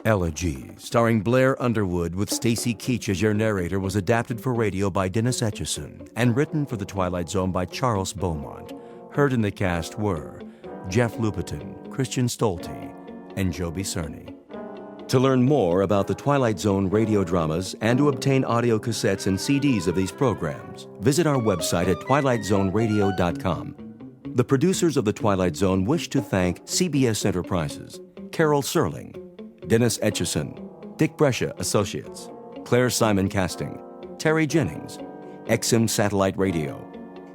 Elegy, starring Blair Underwood with Stacy Keach as your narrator, was adapted for radio by Dennis Etchison and written for The Twilight Zone by Charles Beaumont. Heard in the cast were Jeff Lupetin, Christian Stolte, and Joby Cerny. To learn more about the Twilight Zone radio dramas and to obtain audio cassettes and CDs of these programs, visit our website at twilightzoneradio.com. The producers of The Twilight Zone wish to thank CBS Enterprises, Carol Serling, Dennis Etchison, Dick Brescia Associates, Claire Simon Casting, Terry Jennings, XM Satellite Radio,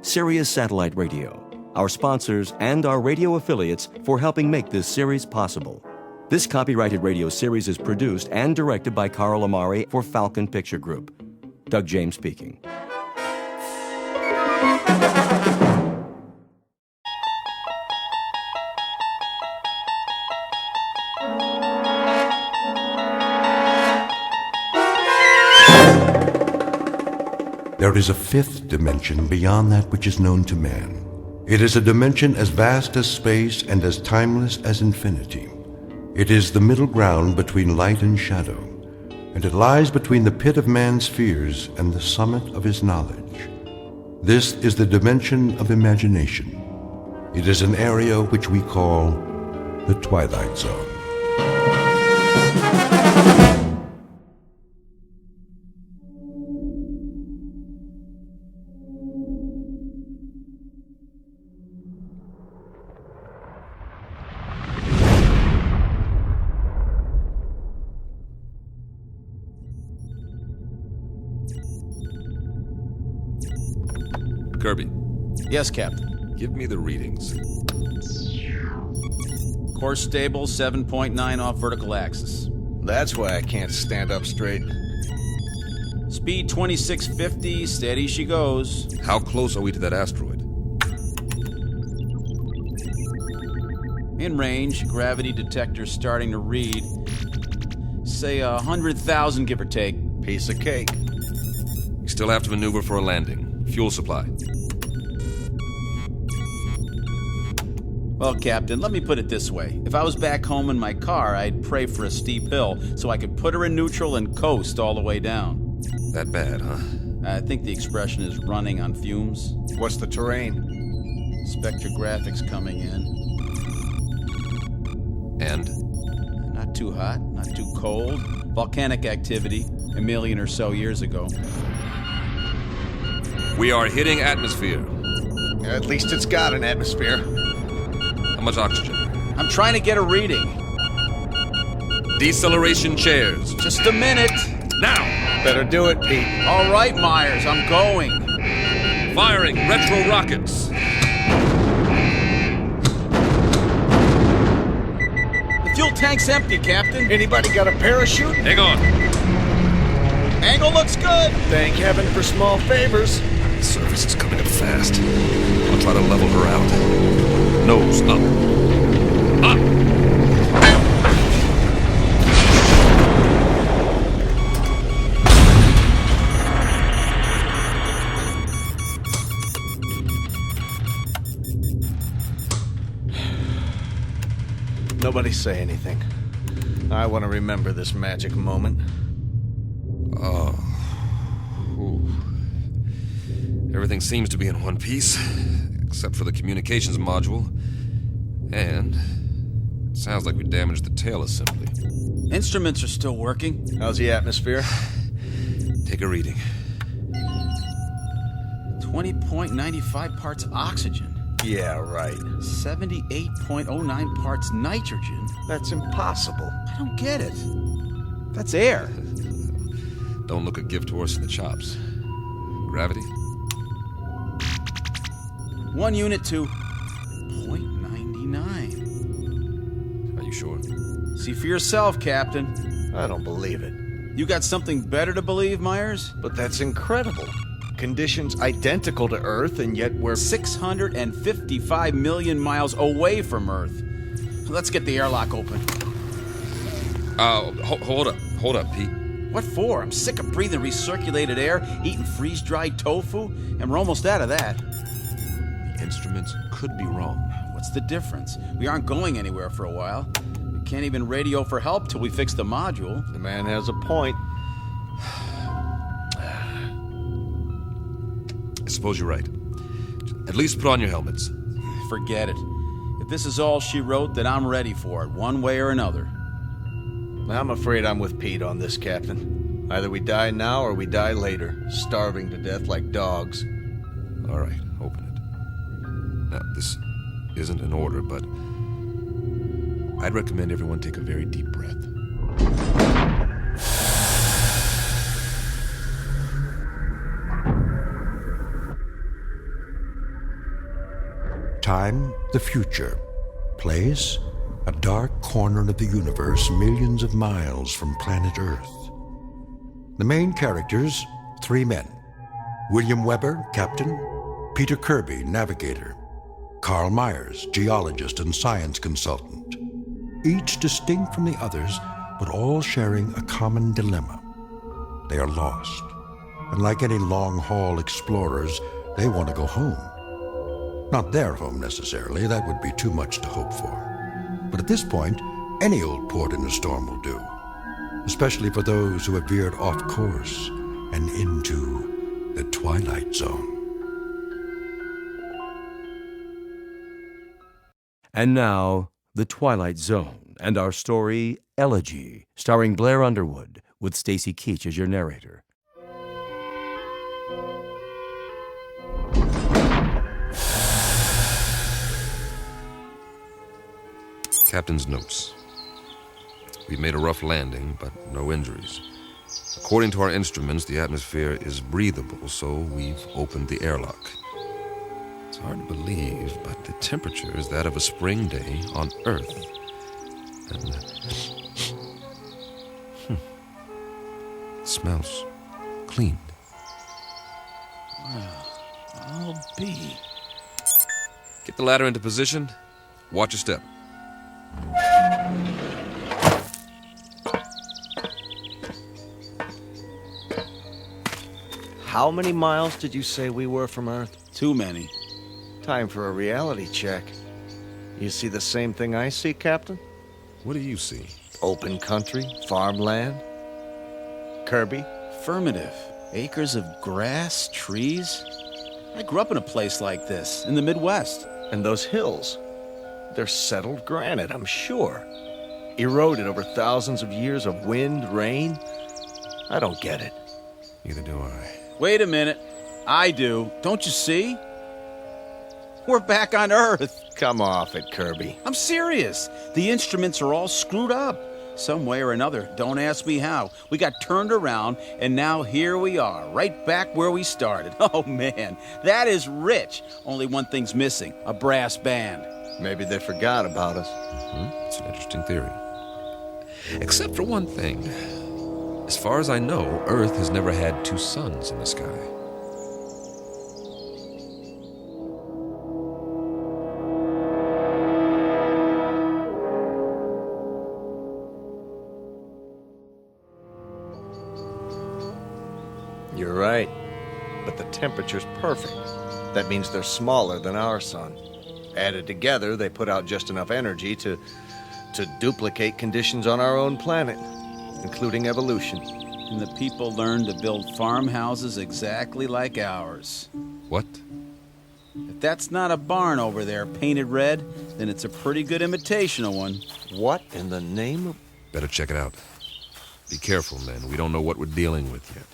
Sirius Satellite Radio, our sponsors and our radio affiliates for helping make this series possible. This copyrighted radio series is produced and directed by Carl Amari for Falcon Picture Group. Doug James speaking. There is a fifth dimension beyond that which is known to man. It is a dimension as vast as space and as timeless as infinity. It is the middle ground between light and shadow, and it lies between the pit of man's fears and the summit of his knowledge. This is the dimension of imagination. It is an area which we call the Twilight Zone. Kirby. Yes, Captain. Give me the readings. Course stable, 7.9 off vertical axis. That's why I can't stand up straight. Speed 2650, steady she goes. How close are we to that asteroid? In range, gravity detector starting to read. Say 100,000, give or take. Piece of cake. We still have to maneuver for a landing. Fuel supply. Well, Captain, let me put it this way. If I was back home in my car, I'd pray for a steep hill so I could put her in neutral and coast all the way down. That bad, huh? I think the expression is running on fumes. What's the terrain? Spectrographics coming in. And? Not too hot, not too cold. Volcanic activity, 1 million or so years ago. We are hitting atmosphere. At least it's got an atmosphere. How much oxygen? I'm trying to get a reading. Deceleration chairs. Just a minute. Now! Better do it, Pete. All right, Myers, I'm going. Firing retro rockets. The fuel tank's empty, Captain. Anybody got a parachute? Hang on. Angle looks good. Thank heaven for small favors. The surface is coming up fast. I'll try to level her out. Nose up. Up! Nobody say anything. I want to remember this magic moment. Oh. Ooh. Everything seems to be in one piece, except for the communications module. And it sounds like we damaged the tail assembly. Instruments are still working. How's the atmosphere? Take a reading. 20.95 parts oxygen. Yeah, right. 78.09 parts nitrogen. That's impossible. I don't get it. That's air. Don't look a gift horse in the chops. Gravity? 1 unit to 0.99. Are you sure? See for yourself, Captain. I don't believe it. You got something better to believe, Myers? But that's incredible. Conditions identical to Earth, and yet we're 655 million miles away from Earth. Let's get the airlock open. Hold up, Pete. What for? I'm sick of breathing recirculated air, eating freeze-dried tofu, and we're almost out of that. The instruments could be wrong. What's the difference? We aren't going anywhere for a while. Can't even radio for help till we fix the module. The man has a point. I suppose you're right. At least put on your helmets. Forget it. If this is all she wrote, then I'm ready for it, one way or another. I'm afraid I'm with Pete on this, Captain. Either we die now or we die later, starving to death like dogs. All right, open it. Now, this isn't an order, but I'd recommend everyone take a very deep breath. Time, the future. Place, a dark corner of the universe millions of miles from planet Earth. The main characters, 3 men. William Weber, captain. Peter Kirby, navigator. Carl Myers, geologist and science consultant. Each distinct from the others, but all sharing a common dilemma. They are lost. And like any long-haul explorers, they want to go home. Not their home necessarily, that would be too much to hope for. But at this point, any old port in a storm will do, especially for those who have veered off course and into the Twilight Zone. And now, The Twilight Zone, and our story, Elegy, starring Blair Underwood, with Stacy Keach as your narrator. Captain's notes. We've made a rough landing, but no injuries. According to our instruments, the atmosphere is breathable, so we've opened the airlock. It's hard to believe, but the temperature is that of a spring day on Earth. And it smells clean. Well, I'll be. Get the ladder into position. Watch your step. How many miles did you say we were from Earth? Too many. Time for a reality check. You see the same thing I see, Captain? What do you see? Open country, farmland. Kirby? Affirmative. Acres of grass, trees. I grew up in a place like this, in the Midwest. And those hills. They're settled granite, I'm sure. Eroded over thousands of years of wind, rain. I don't get it. Neither do I. Wait a minute. I do. Don't you see? We're back on Earth. Come off it, Kirby. I'm serious. The instruments are all screwed up. Some way or another. Don't ask me how. We got turned around, and now here we are, right back where we started. Oh, man. That is rich. Only one thing's missing. A brass band. Maybe they forgot about us. It's an interesting theory. Except for one thing. As far as I know, Earth has never had 2 suns in the sky. You're right. But the temperature's perfect. That means they're smaller than our sun. Added together, they put out just enough energy to duplicate conditions on our own planet, including evolution. And the people learned to build farmhouses exactly like ours. What? If that's not a barn over there painted red, then it's a pretty good imitation of one. What in the name of... Better check it out. Be careful, men. We don't know what we're dealing with yet.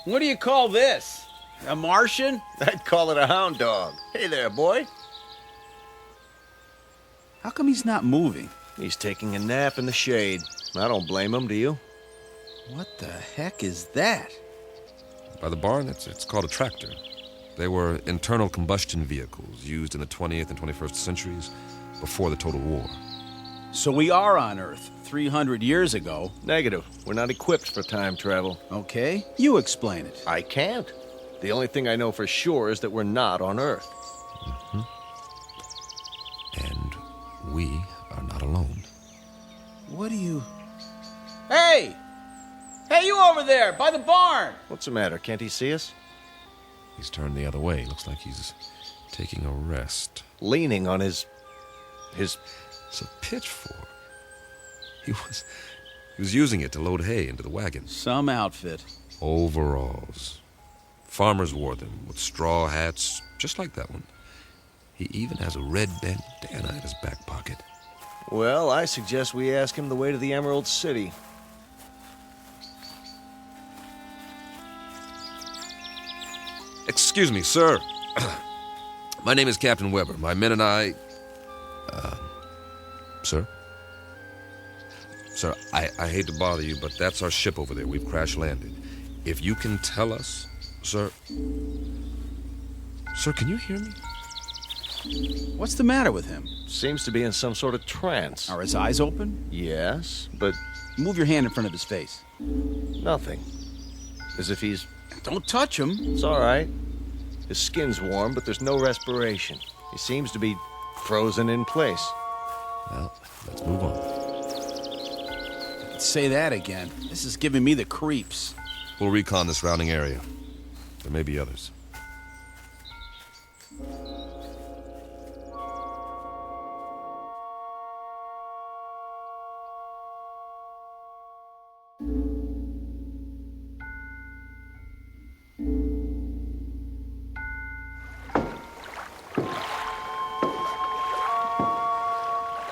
What do you call this? A Martian? I'd call it a hound dog. Hey there, boy. How come he's not moving? He's taking a nap in the shade. I don't blame him, do you? What the heck is that? By the barn, it's called a tractor. They were internal combustion vehicles used in the 20th and 21st centuries before the Total War. So we are on Earth 300 years ago. Negative. We're not equipped for time travel. Okay, you explain it. I can't. The only thing I know for sure is that we're not on Earth. And we are not alone. What do you... Hey! Hey, you over there, by the barn! What's the matter? Can't he see us? He's turned the other way. Looks like he's Taking a rest. Leaning on his... It's a pitchfork. He was using it to load hay into the wagon. Some outfit. Overalls. Farmers wore them with straw hats, just like that one. He even has a red bandana in his back pocket. Well, I suggest we ask him the way to the Emerald City. Excuse me, sir. My name is Captain Weber. My men and I... Sir? Sir, I hate to bother you, but that's our ship over there. We've crash-landed. If you can tell us... Sir... Sir, can you hear me? What's the matter with him? Seems to be in some sort of trance. Are his eyes open? Yes, but Move your hand in front of his face. nothing. As if he's... Don't touch him. It's all right. His skin's warm, but there's no respiration. He seems to be frozen in place. Well, let's move on. Say that again. This is giving me the creeps. We'll recon the surrounding area. There may be others.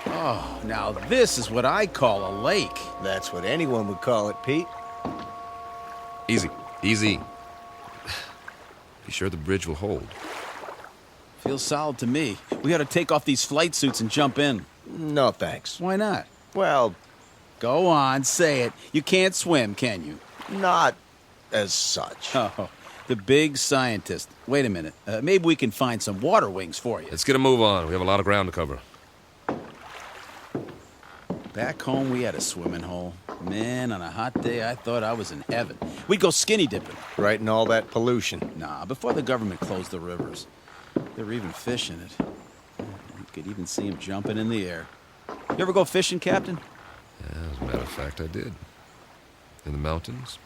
Oh, now this is what I call a lake. That's what anyone would call it, Pete. Easy. Easy. Be sure the bridge will hold. Feels solid to me. We gotta take off these flight suits and jump in. No, thanks. Why not? Well, Go on, say it. You can't swim, can you? not as such. Oh, the big scientist. Wait a minute. Maybe we can find some water wings for you. Let's get a move on. We have a lot of ground to cover. Back home, we had a swimming hole. Man, on a hot day, I thought I was in heaven. We'd go skinny dipping. Right in all that pollution. Nah, before the government closed the rivers. There were even fish in it. You could even see them jumping in the air. You ever go fishing, Captain? Yeah, as a matter of fact, I did. In the mountains.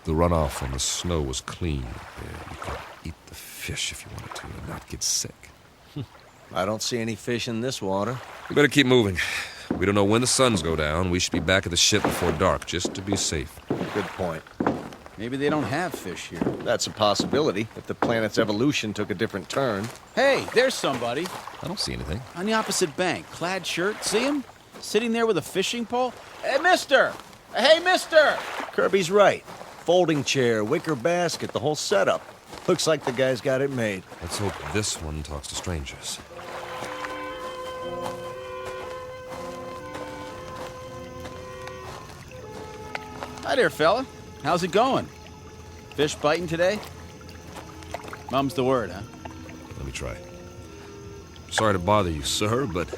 The runoff from the snow was clean. Yeah, you could eat the fish if you wanted to and not get sick. I don't see any fish in this water. We better keep moving. We don't know when the suns go down. We should be back at the ship before dark, just to be safe. Good point. Maybe they don't have fish here. That's a possibility if the planet's evolution took a different turn. Hey, there's somebody. I don't see anything. On the opposite bank. Clad shirt. See him? Sitting there with a fishing pole. Hey, mister! Hey, mister! Kirby's right. Folding chair, wicker basket, the whole setup. Looks like the guy's got it made. Let's hope this one talks to strangers. Hi there, fella. How's it going? Fish biting today? Mum's the word, huh? Let me try. Sorry to bother you, sir, but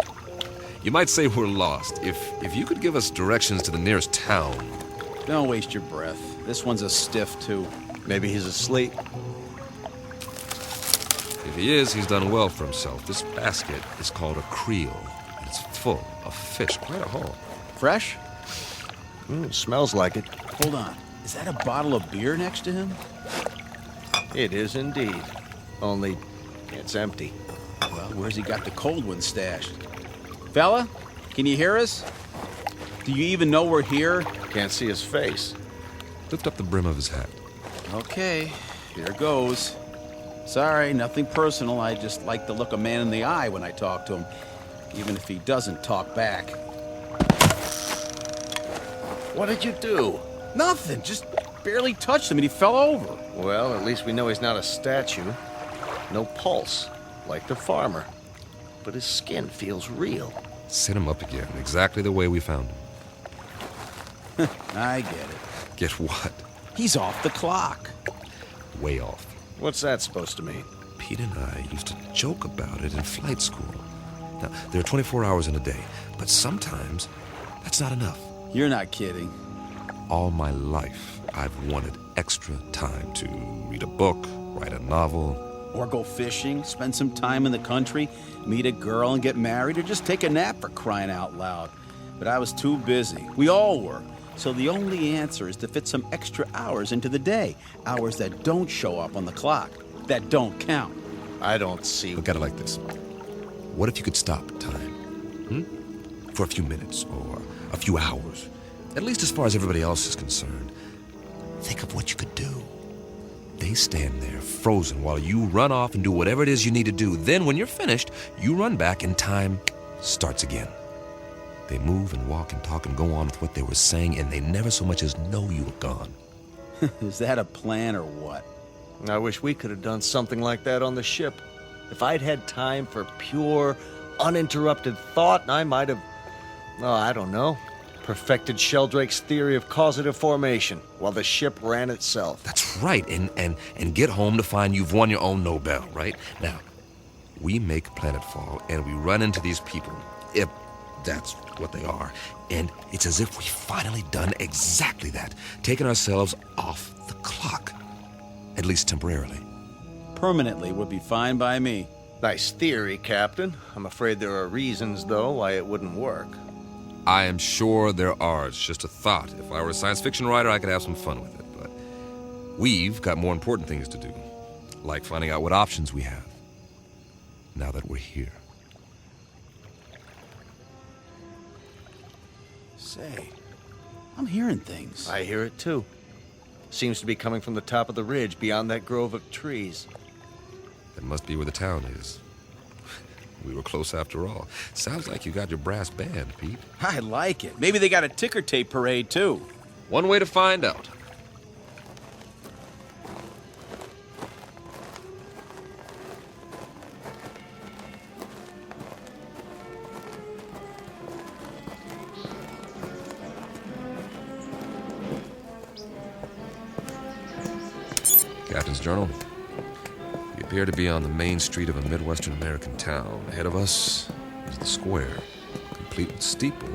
you might say we're lost. If you could give us directions to the nearest town. Don't waste your breath. This one's a stiff, too. Maybe he's asleep. If he is, he's done well for himself. This basket is called a creel, and it's full of fish, quite a haul. Fresh? Smells like it. Hold on. Is that a bottle of beer next to him? It is indeed. Only it's empty. Well, where's he got the cold one stashed? Fella, can you hear us? Do you even know we're here? Can't see his face. Lift up the brim of his hat. Okay, here goes. Sorry, nothing personal. I just like to look a man in the eye when I talk to him, even if he doesn't talk back. What did you do? Nothing, just barely touched him and he fell over. Well, at least we know he's not a statue. No pulse, like the farmer. But his skin feels real. Sit him up again, exactly the way we found him. I get it. Get what? He's off the clock. Way off. What's that supposed to mean? Pete and I used to joke about it in flight school. Now, there are 24 hours in a day, but sometimes that's not enough. You're not kidding. All my life, I've wanted extra time to read a book, write a novel. Or go fishing, spend some time in the country, meet a girl and get married, or just take a nap for crying out loud. But I was too busy. We all were. So the only answer is to fit some extra hours into the day. Hours that don't show up on the clock. That don't count. I don't see... Look at it like this. What if you could stop time? For a few minutes or a few hours? At least as far as everybody else is concerned. Think of what you could do. They stand there, frozen, while you run off and do whatever it is you need to do. Then, when you're finished, you run back and time starts again. They move and walk and talk and go on with what they were saying, and they never so much as know you were gone. Is that a plan or what? I wish we could have done something like that on the ship. If I'd had time for pure, uninterrupted thought, I might have, I don't know, perfected Sheldrake's theory of causative formation while the ship ran itself. That's right, and get home to find you've won your own Nobel, right? Now, we make planetfall, and we run into these people, if that's what they are, and it's as if we've finally done exactly that, taken ourselves off the clock, at least temporarily. Permanently would be fine by me. Nice theory, Captain. I'm afraid there are reasons, though, why it wouldn't work. I am sure there are. It's just a thought. If I were a science fiction writer, I could have some fun with it, but we've got more important things to do, like finding out what options we have, now that we're here. Say, I'm hearing things. I hear it, too. Seems to be coming from the top of the ridge beyond that grove of trees. That must be where the town is. We were close after all. Sounds like you got your brass band, Pete. I like it. Maybe they got a ticker tape parade, too. One way to find out. Captain's Journal. We appear to be on the main street of a Midwestern American town. Ahead of us is the square, complete with steeple,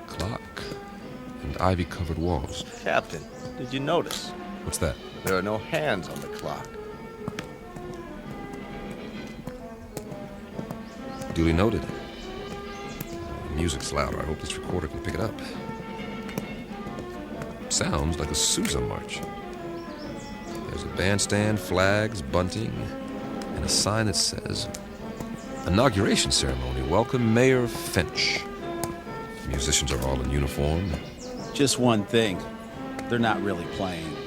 clock, and ivy-covered walls. Captain, did you notice? What's that? There are no hands on the clock. Duly noted. The music's louder. I hope this recorder can pick it up. Sounds like a Sousa march. There's a bandstand, flags, bunting, and a sign that says, Inauguration Ceremony. Welcome, Mayor Finch. The musicians are all in uniform. Just one thing. They're not really playing.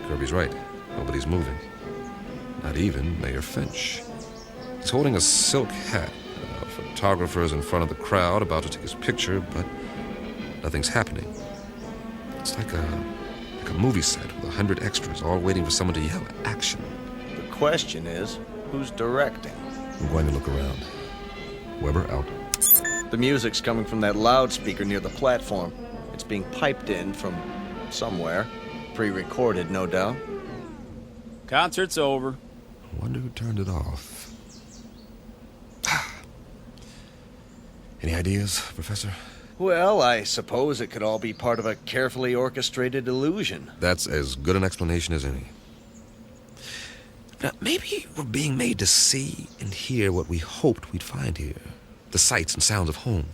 Kirby's right. Nobody's moving. Not even Mayor Finch. He's holding a silk hat. A photographer's in front of the crowd about to take his picture, but nothing's happening. It's like a movie set with 100 extras all waiting for someone to yell action. The question is, who's directing? I'm going to look around. Weber out. The music's coming from that loudspeaker near the platform. It's being piped in from somewhere. Pre-recorded, no doubt. Concert's over. I wonder who turned it off. Any ideas, Professor? Well, I suppose it could all be part of a carefully orchestrated illusion. That's as good an explanation as any. Now, maybe we're being made to see and hear what we hoped we'd find here. The sights and sounds of home.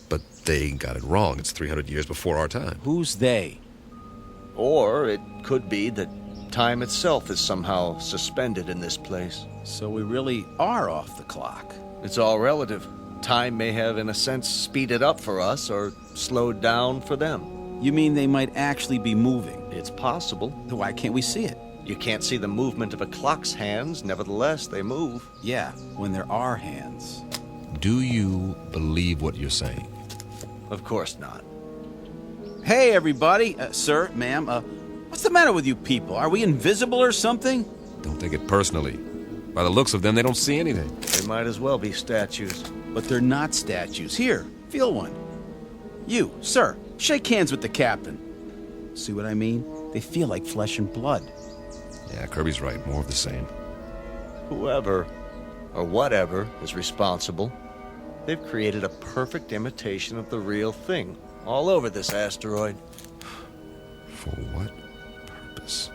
But they got it wrong. It's 300 years before our time. Who's they? Or it could be that time itself is somehow suspended in this place. So we really are off the clock. It's all relative. Time may have, in a sense, speeded up for us or slowed down for them. You mean they might actually be moving? It's possible. Why can't we see it? You can't see the movement of a clock's hands, nevertheless, they move. Yeah, when there are hands. Do you believe what you're saying? Of course not. Hey, everybody. Sir, ma'am, what's the matter with you people? Are we invisible or something? Don't take it personally. By the looks of them, they don't see anything. They might as well be statues. But they're not statues. Here, feel one. You, sir, shake hands with the captain. See what I mean? They feel like flesh and blood. Yeah, Kirby's right. More of the same. Whoever, or whatever, is responsible, they've created a perfect imitation of the real thing all over this asteroid. For what purpose?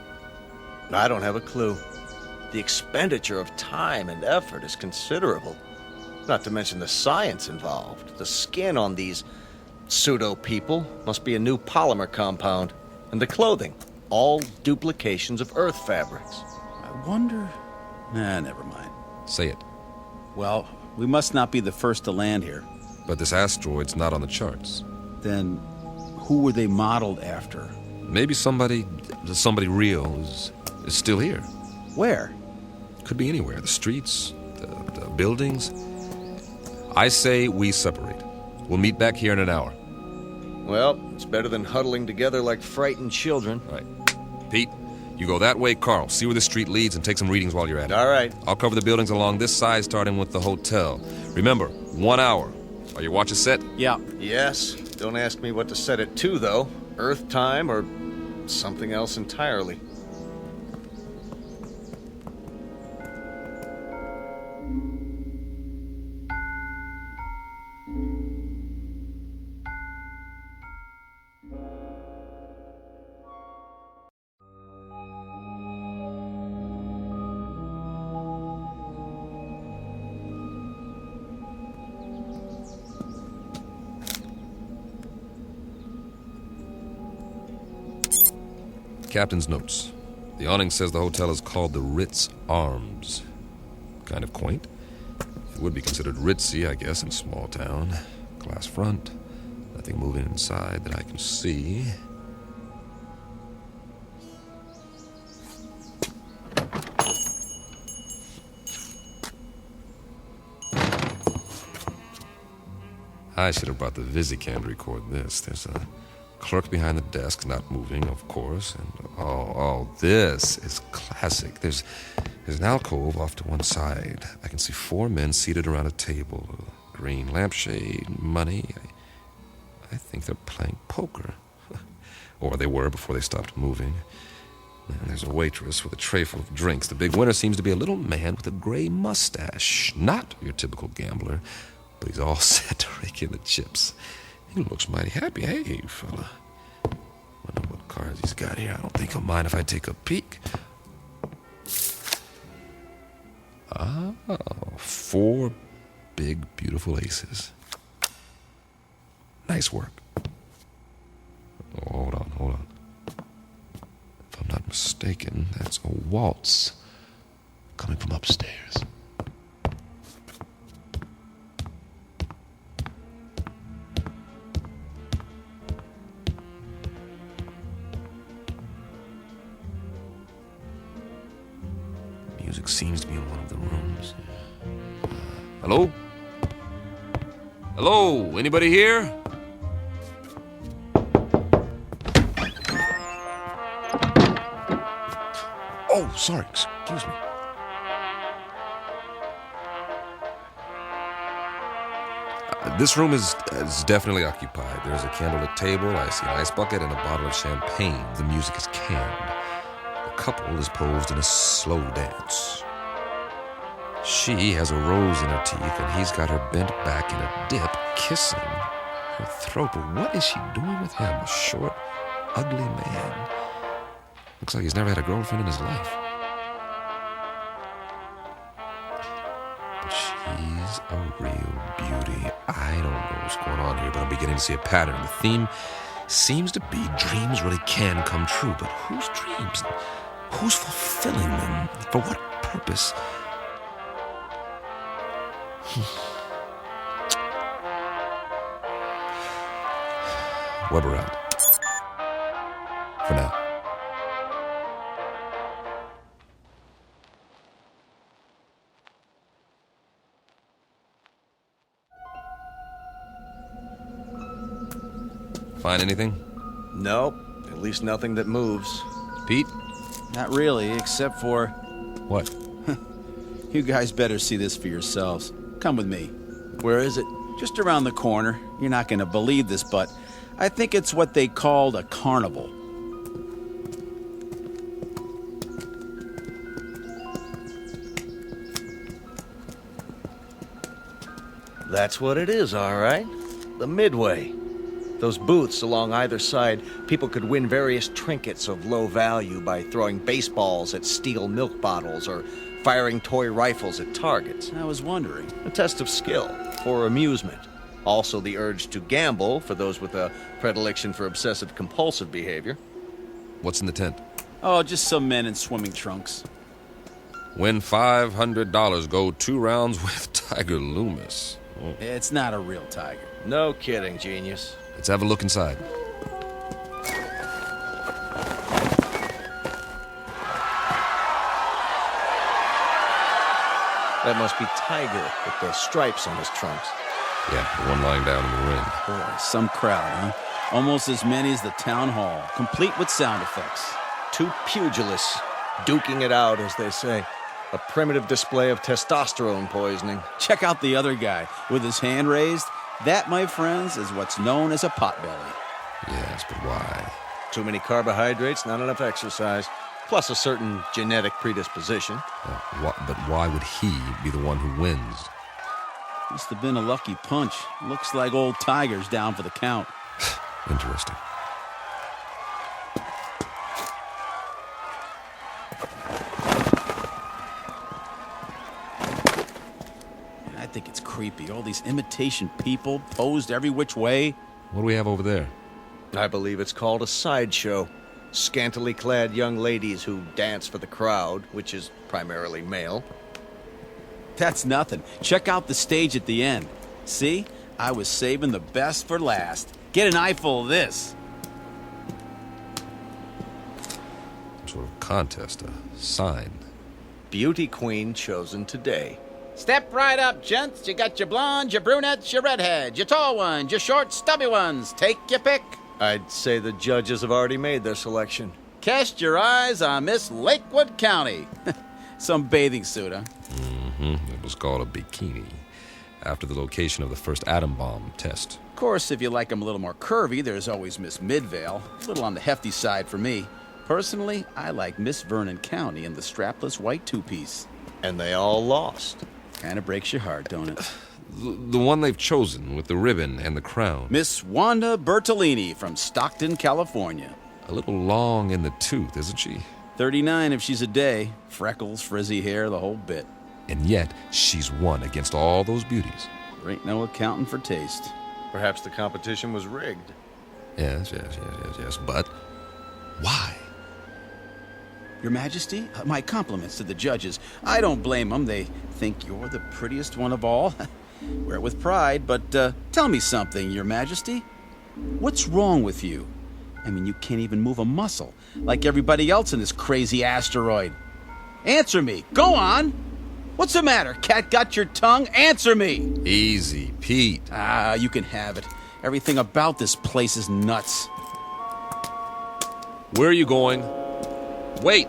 I don't have a clue. The expenditure of time and effort is considerable. Not to mention the science involved. The skin on these pseudo-people must be a new polymer compound. And the clothing, all duplications of Earth fabrics. I wonder Never mind. Say it. Well, we must not be the first to land here. But this asteroid's not on the charts. Then, who were they modeled after? Maybe somebody real is still here. Where? Could be anywhere. The streets, the buildings. I say we separate. We'll meet back here in an hour. Well, it's better than huddling together like frightened children. All right. Pete, you go that way, Carl. See where the street leads and take some readings while you're at it. All right. I'll cover the buildings along this side, starting with the hotel. Remember, 1 hour. Are your watches set? Yeah. Yes. Don't ask me what to set it to, though. Earth time or something else entirely. Captain's notes. The awning says the hotel is called the Ritz Arms. Kind of quaint. It would be considered ritzy, I guess, in a small town. Glass front. Nothing moving inside that I can see. I should have brought the Visicam to record this. There's a clerk behind the desk, not moving, of course. And this is classic. There's an alcove off to one side. I can see 4 men seated around a table. A green lampshade, money. I think they're playing poker. Or they were before they stopped moving. And there's a waitress with a tray full of drinks. The big winner seems to be a little man with a gray mustache. Not your typical gambler, but he's all set to rake in the chips. He looks mighty happy. Hey, fella. Wonder what cards he's got here. I don't think he'll mind if I take a peek. 4 big, beautiful aces. Nice work. Oh, hold on. If I'm not mistaken, that's a waltz coming from upstairs. Music seems to be in one of the rooms. Hello? Hello? Anybody here? Oh, sorry. Excuse me. This room is definitely occupied. There's a candlelit table, I see an ice bucket, and a bottle of champagne. The music is canned. The couple is posed in a slow dance. She has a rose in her teeth, and he's got her bent back in a dip, kissing her throat. But what is she doing with him? A short, ugly man. Looks like he's never had a girlfriend in his life. But she's a real beauty. I don't know what's going on here, but I'm beginning to see a pattern. The theme seems to be dreams really can come true. But whose dreams? Who's fulfilling them? For what purpose? Weber out. For now. Find anything? Nope. At least nothing that moves. Pete? Not really, except for... What? You guys better see this for yourselves. Come with me. Where is it? Just around the corner. You're not going to believe this, but I think it's what they called a carnival. That's what it is, all right. The Midway. Those booths along either side, people could win various trinkets of low value by throwing baseballs at steel milk bottles or firing toy rifles at targets. I was wondering. A test of skill for amusement. Also the urge to gamble for those with a predilection for obsessive-compulsive behavior. What's in the tent? Oh, just some men in swimming trunks. Win $500. Go 2 rounds with Tiger Loomis. Oh. It's not a real tiger. No kidding, genius. Let's have a look inside. That must be Tiger with the stripes on his trunks. Yeah, the one lying down in the ring. Boy, some crowd, huh? Almost as many as the town hall, complete with sound effects. 2 pugilists duking it out, as they say. A primitive display of testosterone poisoning. Check out the other guy with his hand raised. That, my friends, is what's known as a potbelly. Yes, but why? Too many carbohydrates, not enough exercise, plus a certain genetic predisposition. But why would he be the one who wins? Must have been a lucky punch. Looks like old Tiger's down for the count. Interesting. I think it's creepy. All these imitation people posed every which way. What do we have over there? I believe it's called a sideshow. Scantily clad young ladies who dance for the crowd, which is primarily male. That's nothing. Check out the stage at the end. See? I was saving the best for last. Get an eyeful of this. Some sort of contest, a sign. Beauty queen chosen today. Step right up, gents. You got your blondes, your brunettes, your redheads, your tall ones, your short, stubby ones. Take your pick. I'd say the judges have already made their selection. Cast your eyes on Miss Lakewood County. Some bathing suit, huh? It was called a bikini, after the location of the first atom bomb test. Of course, if you like them a little more curvy, there's always Miss Midvale. A little on the hefty side for me. Personally, I like Miss Vernon County in the strapless white two-piece. And they all lost. Kind of breaks your heart, don't it? The one they've chosen with the ribbon and the crown. Miss Wanda Bertolini from Stockton, California. A little long in the tooth, isn't she? 39 if she's a day. Freckles, frizzy hair, the whole bit. And yet, she's won against all those beauties. There ain't no accounting for taste. Perhaps the competition was rigged. Yes. But why? Your Majesty, my compliments to the judges. I don't blame them. They think you're the prettiest one of all. Wear it with pride, but tell me something, Your Majesty. What's wrong with you? I mean, you can't even move a muscle, like everybody else in this crazy asteroid. Answer me. Go on. What's the matter? Cat got your tongue? Answer me. Easy, Pete. Ah, you can have it. Everything about this place is nuts. Where are you going? Wait!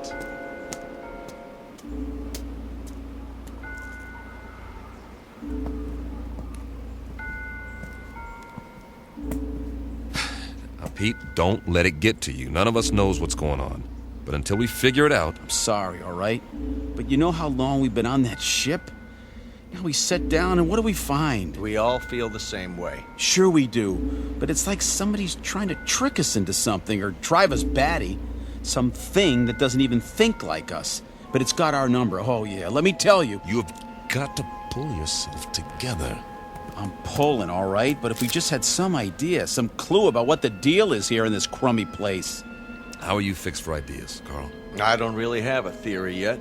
Now, Pete, don't let it get to you. None of us knows what's going on. But until we figure it out... I'm sorry, all right? But you know how long we've been on that ship? Now we sit down and what do we find? We all feel the same way. Sure we do. But it's like somebody's trying to trick us into something or drive us batty. Something that doesn't even think like us. But it's got our number. Oh, yeah. Let me tell you. You've got to pull yourself together. I'm pulling, all right? But if we just had some idea, some clue about what the deal is here in this crummy place. How are you fixed for ideas, Carl? I don't really have a theory yet.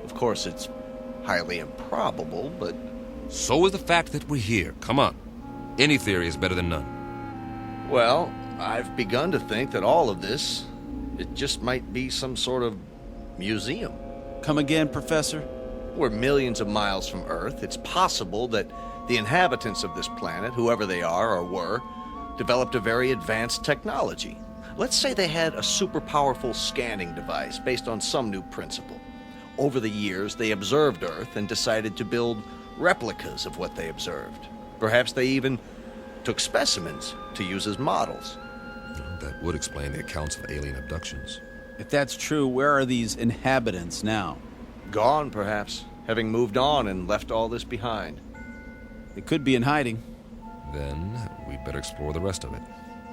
Of course, it's highly improbable, but... So is the fact that we're here. Come on. Any theory is better than none. Well, I've begun to think that all of this, it just might be some sort of museum. Come again, Professor? We're millions of miles from Earth. It's possible that the inhabitants of this planet, whoever they are or were, developed a very advanced technology. Let's say they had a super powerful scanning device based on some new principle. Over the years, they observed Earth and decided to build replicas of what they observed. Perhaps they even took specimens to use as models. That would explain the accounts of alien abductions. If that's true, where are these inhabitants now? Gone, perhaps, having moved on and left all this behind. They could be in hiding. Then we'd better explore the rest of it.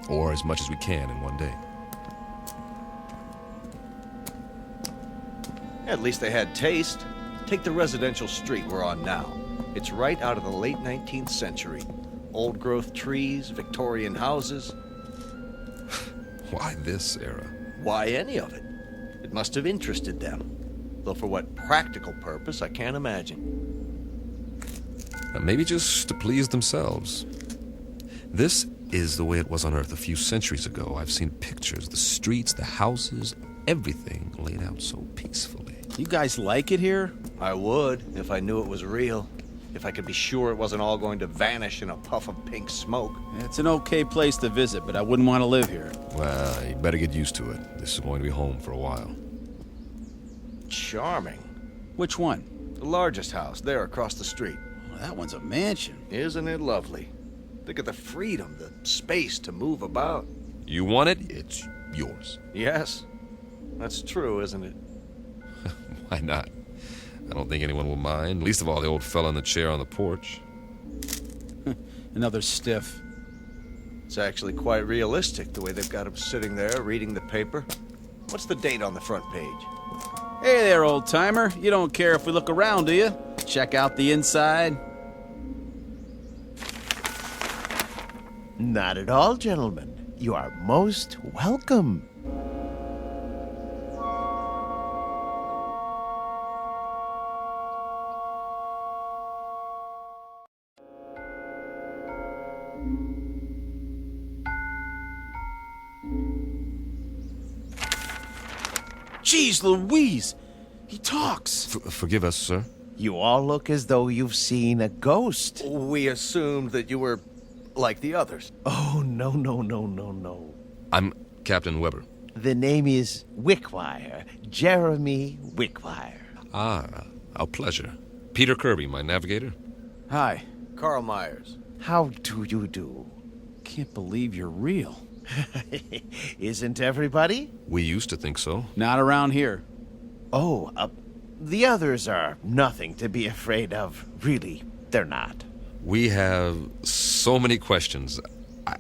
Or as much as we can in one day. At least they had taste. Take the residential street we're on now. It's right out of the late 19th century. Old-growth trees, Victorian houses. Why this era? Why any of it? It must have interested them. Though for what practical purpose, I can't imagine. Maybe just to please themselves. This is the way it was on Earth a few centuries ago. I've seen pictures, the streets, the houses, everything laid out so peacefully. You guys like it here? I would, if I knew it was real. If I could be sure it wasn't all going to vanish in a puff of pink smoke. It's an okay place to visit, but I wouldn't want to live here. Well, you better get used to it. This is going to be home for a while. Charming. Which one? The largest house, there across the street. Well, that one's a mansion. Isn't it lovely? Think of the freedom, the space to move about. You want it, it's yours. Yes, that's true, isn't it? Why not? I don't think anyone will mind, least of all the old fella in the chair on the porch. Another stiff. It's actually quite realistic, the way they've got him sitting there reading the paper. What's the date on the front page? Hey there, old-timer. You don't care if we look around, do you? Check out the inside. Not at all, gentlemen. You are most welcome. Jeez Louise! He talks! Forgive us, sir. You all look as though you've seen a ghost. We assumed that you were like the others. Oh, no. I'm Captain Weber. The name is Wickwire, Jeremy Wickwire. Ah, our pleasure. Peter Kirby, my navigator. Hi. Carl Myers. How do you do? Can't believe you're real. Isn't everybody? We used to think so. Not around here. Oh, the others are nothing to be afraid of. Really, they're not. We have so many questions.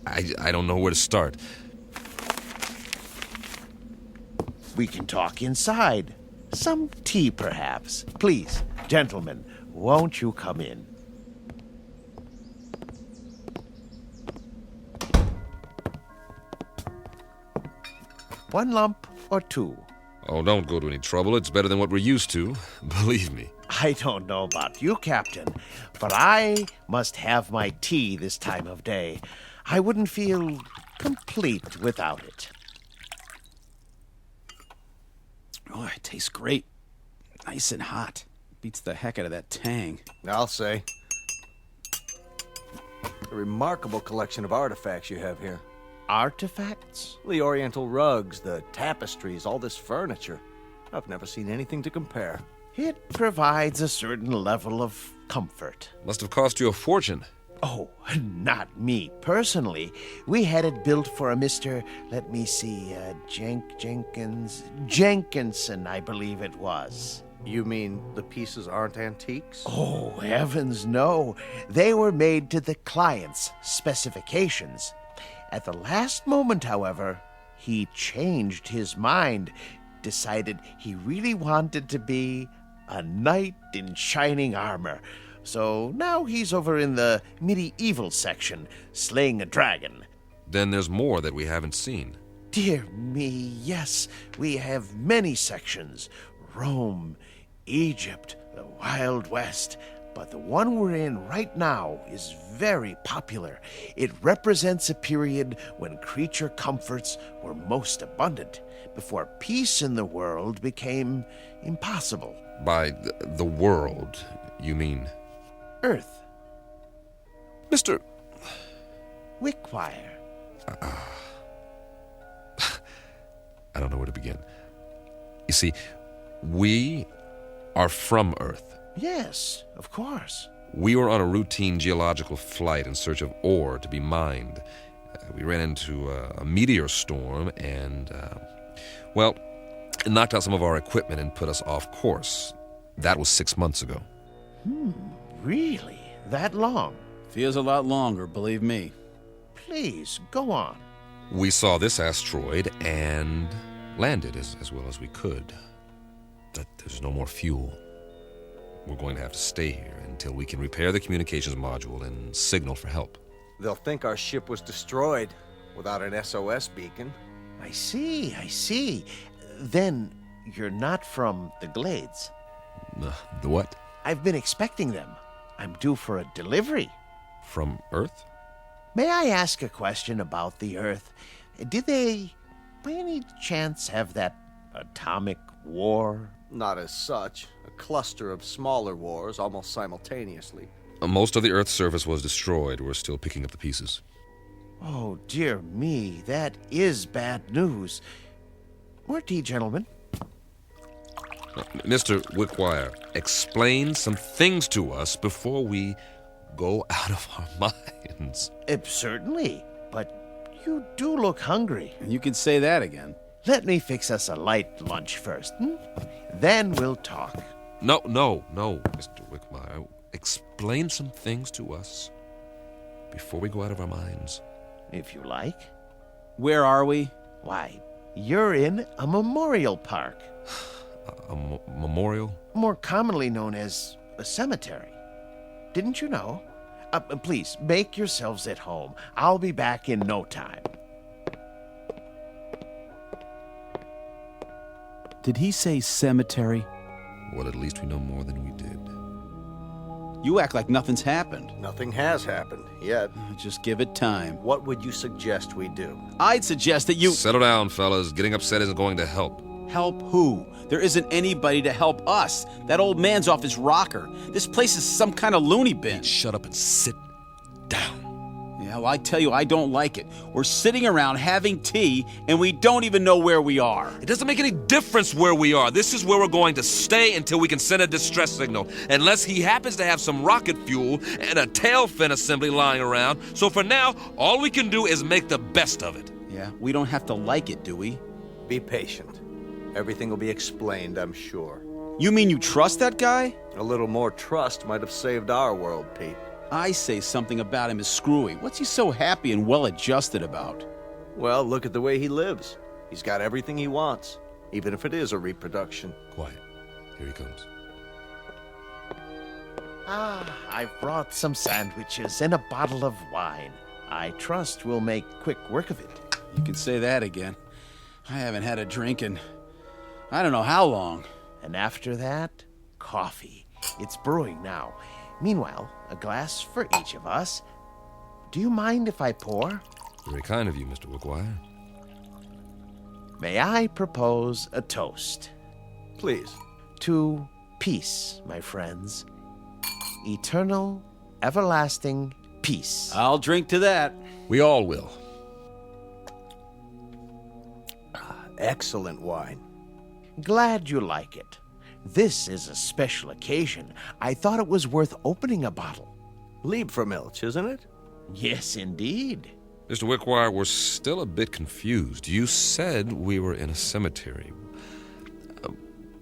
I don't know where to start. We can talk inside. Some tea, perhaps. Please, gentlemen, won't you come in? One lump or two? Oh, don't go to any trouble. It's better than what we're used to. Believe me. I don't know about you, Captain, but I must have my tea this time of day. I wouldn't feel complete without it. Oh, it tastes great. Nice and hot. Beats the heck out of that tang. I'll say. A remarkable collection of artifacts you have here. Artifacts? The oriental rugs, the tapestries, all this furniture. I've never seen anything to compare. It provides a certain level of comfort. Must have cost you a fortune. Oh, not me personally. We had it built for a Mr. Let me see, Jenkinson, I believe it was. You mean the pieces aren't antiques? Oh, heavens no. They were made to the client's specifications. At the last moment, however, he changed his mind, decided he really wanted to be a knight in shining armor. So now he's over in the medieval section, slaying a dragon. Then there's more that we haven't seen. Dear me, yes, we have many sections. Rome, Egypt, the Wild West. But the one we're in right now is very popular. It represents a period when creature comforts were most abundant, before peace in the world became impossible. By the world, you mean? Earth. Mr. Wickwire. I don't know where to begin. You see, we are from Earth. Yes, of course. We were on a routine geological flight in search of ore to be mined. We ran into a meteor storm and, it knocked out some of our equipment and put us off course. That was 6 months ago. Really? That long? Feels a lot longer, believe me. Please, go on. We saw this asteroid and landed as well as we could. But there's no more fuel. We're going to have to stay here until we can repair the communications module and signal for help. They'll think our ship was destroyed without an SOS beacon. I see. Then you're not from the Glades. The what? I've been expecting them. I'm due for a delivery. From Earth? May I ask a question about the Earth? Did they, by any chance, have that atomic war? Not as such. A cluster of smaller wars almost simultaneously. Most of the Earth's surface was destroyed. We're still picking up the pieces. Oh, dear me, that is bad news. More tea, gentlemen. Mr. Wickwire, explain some things to us before we go out of our minds. Certainly, but you do look hungry. And you can say that again. Let me fix us a light lunch first, Then we'll talk. No, Mr. Wickwire. Explain some things to us before we go out of our minds. If you like. Where are we? Why, you're in a memorial park. A memorial? More commonly known as a cemetery. Didn't you know? Please, make yourselves at home. I'll be back in no time. Did he say cemetery? Well, at least we know more than we did. You act like nothing's happened. Nothing has happened yet. Just give it time. What would you suggest we do? I'd suggest that you... Settle down, fellas. Getting upset isn't going to help. Help who? There isn't anybody to help us. That old man's off his rocker. This place is some kind of loony bin. Shut up and sit down. Yeah, well, I tell you, I don't like it. We're sitting around having tea, and we don't even know where we are. It doesn't make any difference where we are. This is where we're going to stay until we can send a distress signal. Unless he happens to have some rocket fuel and a tail fin assembly lying around. So for now, all we can do is make the best of it. Yeah, we don't have to like it, do we? Be patient. Everything will be explained, I'm sure. You mean you trust that guy? A little more trust might have saved our world, Pete. I say something about him is screwy. What's he so happy and well-adjusted about? Well, look at the way he lives. He's got everything he wants, even if it is a reproduction. Quiet. Here he comes. I've brought some sandwiches and a bottle of wine. I trust we'll make quick work of it. You can say that again. I haven't had a drink in I don't know how long. And after that, coffee. It's brewing now. Meanwhile, a glass for each of us. Do you mind if I pour? Very kind of you, Mr. Wickwire. May I propose a toast? Please. To peace, my friends. Eternal, everlasting peace. I'll drink to that. We all will. Excellent wine. Glad you like it. This is a special occasion. I thought it was worth opening a bottle. Liebfraumilch, isn't it? Yes, indeed. Mr. Wickwire, we're still a bit confused. You said we were in a cemetery.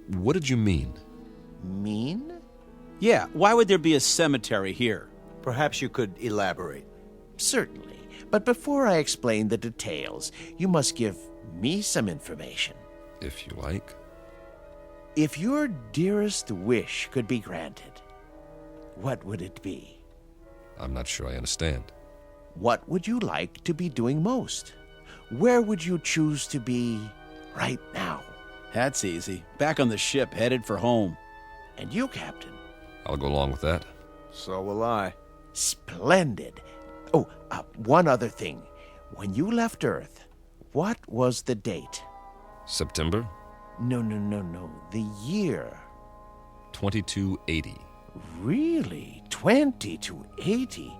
What did you mean? Mean? Yeah, why would there be a cemetery here? Perhaps you could elaborate. Certainly. But before I explain the details, you must give me some information. If you like. If your dearest wish could be granted, what would it be? I'm not sure I understand. What would you like to be doing most? Where would you choose to be right now? That's easy. Back on the ship, headed for home. And you, Captain? I'll go along with that. So will I. Splendid. Oh, one other thing. When you left Earth, what was the date? September? No. The year. 2280. Really? 2280?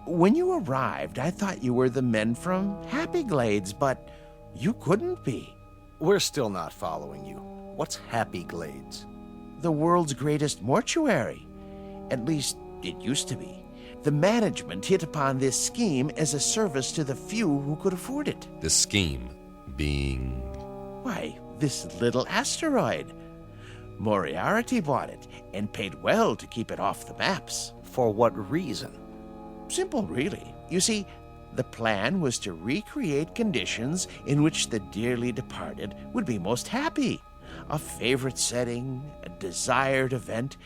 When you arrived, I thought you were the men from Happy Glades, but you couldn't be. We're still not following you. What's Happy Glades? The world's greatest mortuary. At least, it used to be. The management hit upon this scheme as a service to the few who could afford it. The scheme being... Why, this little asteroid. Moriarty bought it and paid well to keep it off the maps. For what reason? Simple, really. You see, the plan was to recreate conditions in which the dearly departed would be most happy. A favorite setting, a desired event.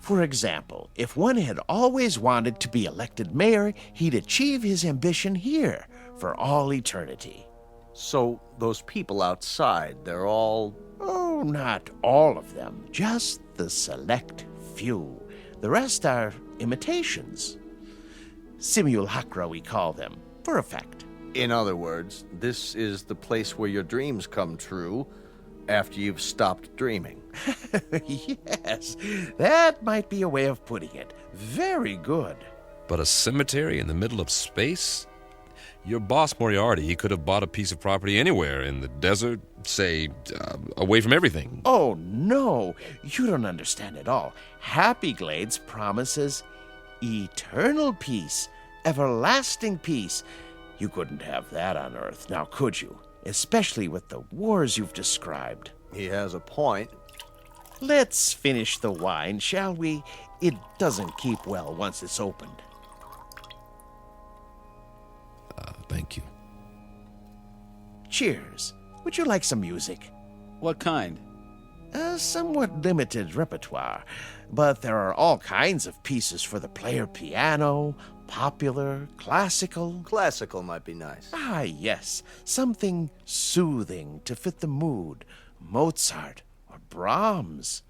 For example, if one had always wanted to be elected mayor, he'd achieve his ambition here for all eternity. So those people outside, they're all... Oh, not all of them. Just the select few. The rest are imitations. Simulacra, we call them, for effect. In other words, this is the place where your dreams come true after you've stopped dreaming. Yes, that might be a way of putting it. Very good. But a cemetery in the middle of space? Your boss, Moriarty, he could have bought a piece of property anywhere, in the desert, say, away from everything. Oh, no, you don't understand at all. Happy Glades promises eternal peace, everlasting peace. You couldn't have that on Earth, now could you? Especially with the wars you've described. He has a point. Let's finish the wine, shall we? It doesn't keep well once it's opened. Thank you. Cheers. Would you like some music? What kind? A somewhat limited repertoire, but there are all kinds of pieces for the player piano, popular, classical. Classical might be nice. Ah, yes, something soothing to fit the mood. Mozart or Brahms.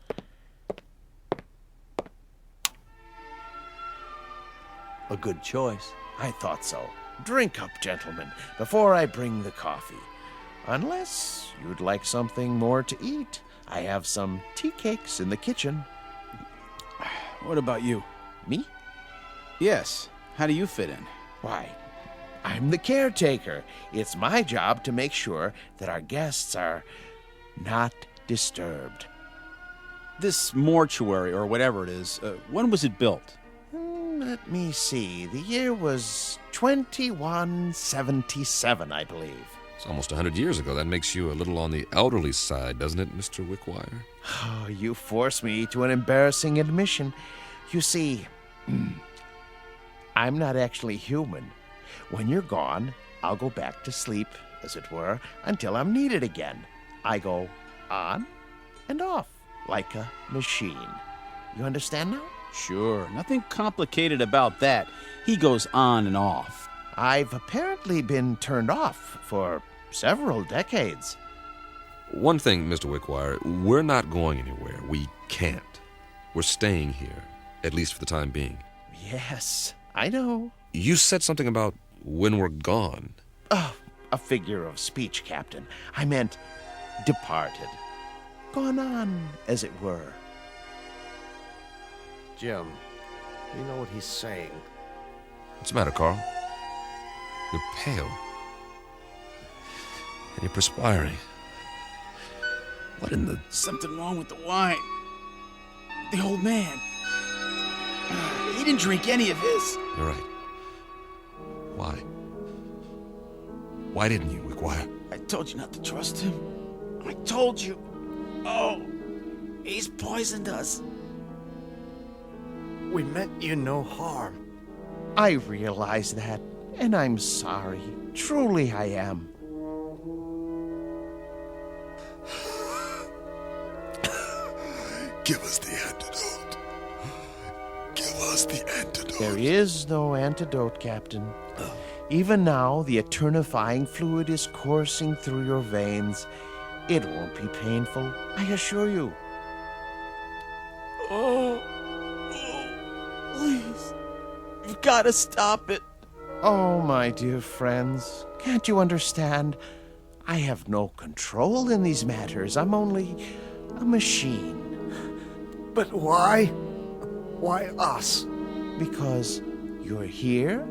A good choice. I thought so. Drink up, gentlemen, before I bring the coffee. Unless you'd like something more to eat. I have some tea cakes in the kitchen. What about you? Me? Yes. How do you fit in? Why, I'm the caretaker. It's my job to make sure that our guests are not disturbed. This mortuary, or whatever it is, when was it built? Let me see. The year was 2177, I believe. It's almost 100 years ago. That makes you a little on the elderly side, doesn't it, Mr. Wickwire? Oh, you force me to an embarrassing admission. You see, I'm not actually human. When you're gone, I'll go back to sleep, as it were, until I'm needed again. I go on and off, like a machine. You understand now? Sure. Nothing complicated about that. He goes on and off. I've apparently been turned off for several decades. One thing, Mr. Wickwire, we're not going anywhere. We can't. We're staying here, at least for the time being. Yes, I know. You said something about when we're gone. Oh, a figure of speech, Captain. I meant departed. Gone on, as it were. Jim, you know what he's saying. What's the matter, Carl? You're pale. And you're perspiring. What in the... Something wrong with the wine. The old man. He didn't drink any of his. You're right. Why? Why didn't you, Wickwire? I told you not to trust him. I told you. Oh, he's poisoned us. We meant you no harm. I realize that, and I'm sorry. Truly I am. Give us the antidote. Give us the antidote. There is no antidote, Captain. Even now, the eternifying fluid is coursing through your veins. It won't be painful, I assure you. Oh, please. You've got to stop it. Oh, my dear friends, can't you understand? I have no control in these matters. I'm only a machine. But why? Why us? Because you're here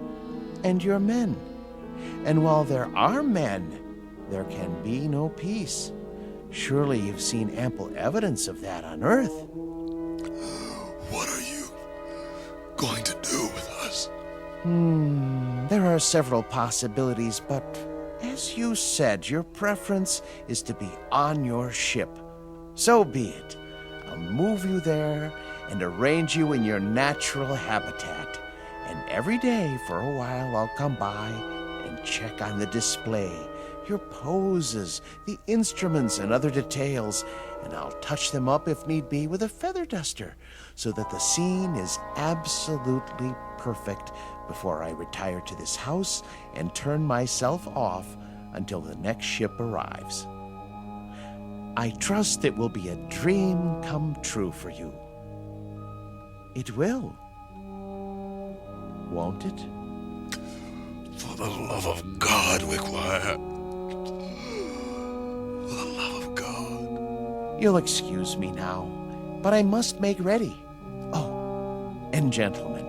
and you're men. And while there are men, there can be no peace. Surely you've seen ample evidence of that on Earth. What are you going to do with us? There are several possibilities, but as you said, your preference is to be on your ship. So be it. I'll move you there and arrange you in your natural habitat. And every day for a while I'll come by and check on the display, your poses, the instruments and other details, and I'll touch them up if need be with a feather duster so that the scene is absolutely perfect before I retire to this house and turn myself off until the next ship arrives. I trust it will be a dream come true for you. It will. Won't it? For the love of God, Wickwire. For the love of God. You'll excuse me now, but I must make ready. Oh, and gentlemen,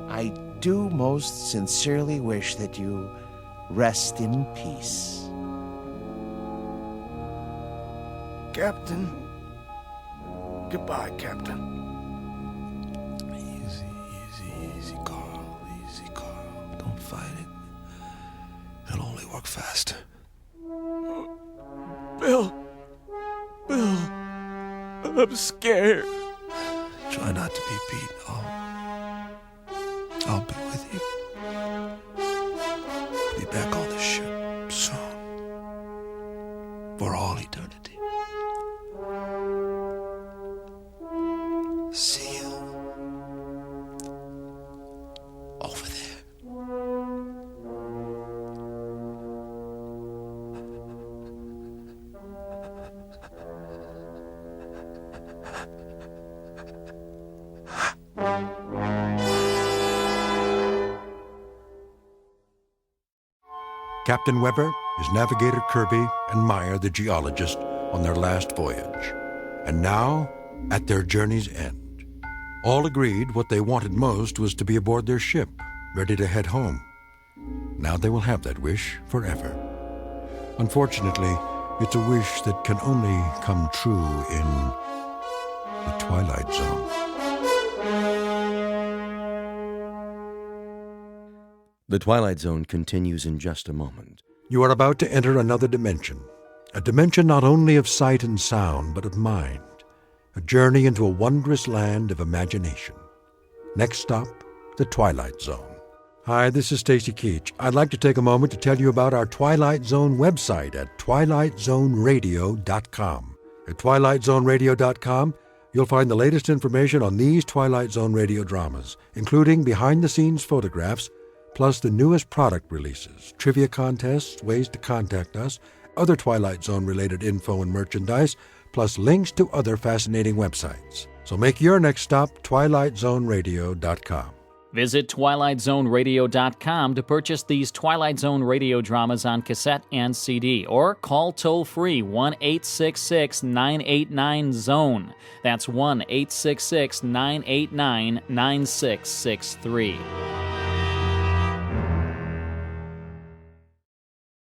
I do most sincerely wish that you rest in peace. Captain. Goodbye, Captain. Easy, Carl. Easy, Carl. Don't fight it. It'll only work faster. Bill, I'm scared. Try not to be beat. I'll be with you. Be back on the ship soon. For all eternity. See you over there. Captain Weber, his navigator Kirby, and Meyer, the geologist, on their last voyage. And now, at their journey's end. All agreed what they wanted most was to be aboard their ship, ready to head home. Now they will have that wish forever. Unfortunately, it's a wish that can only come true in the Twilight Zone. The Twilight Zone continues in just a moment. You are about to enter another dimension. A dimension not only of sight and sound, but of mind. A journey into a wondrous land of imagination. Next stop, the Twilight Zone. Hi, this is Stacy Keach. I'd like to take a moment to tell you about our Twilight Zone website at twilightzoneradio.com. At twilightzoneradio.com, you'll find the latest information on these Twilight Zone radio dramas, including behind-the-scenes photographs, plus the newest product releases, trivia contests, ways to contact us, other Twilight Zone-related info and merchandise, plus links to other fascinating websites. So make your next stop twilightzoneradio.com. Visit twilightzoneradio.com to purchase these Twilight Zone radio dramas on cassette and CD, or call toll-free 1-866-989-ZONE. That's 1-866-989-9663.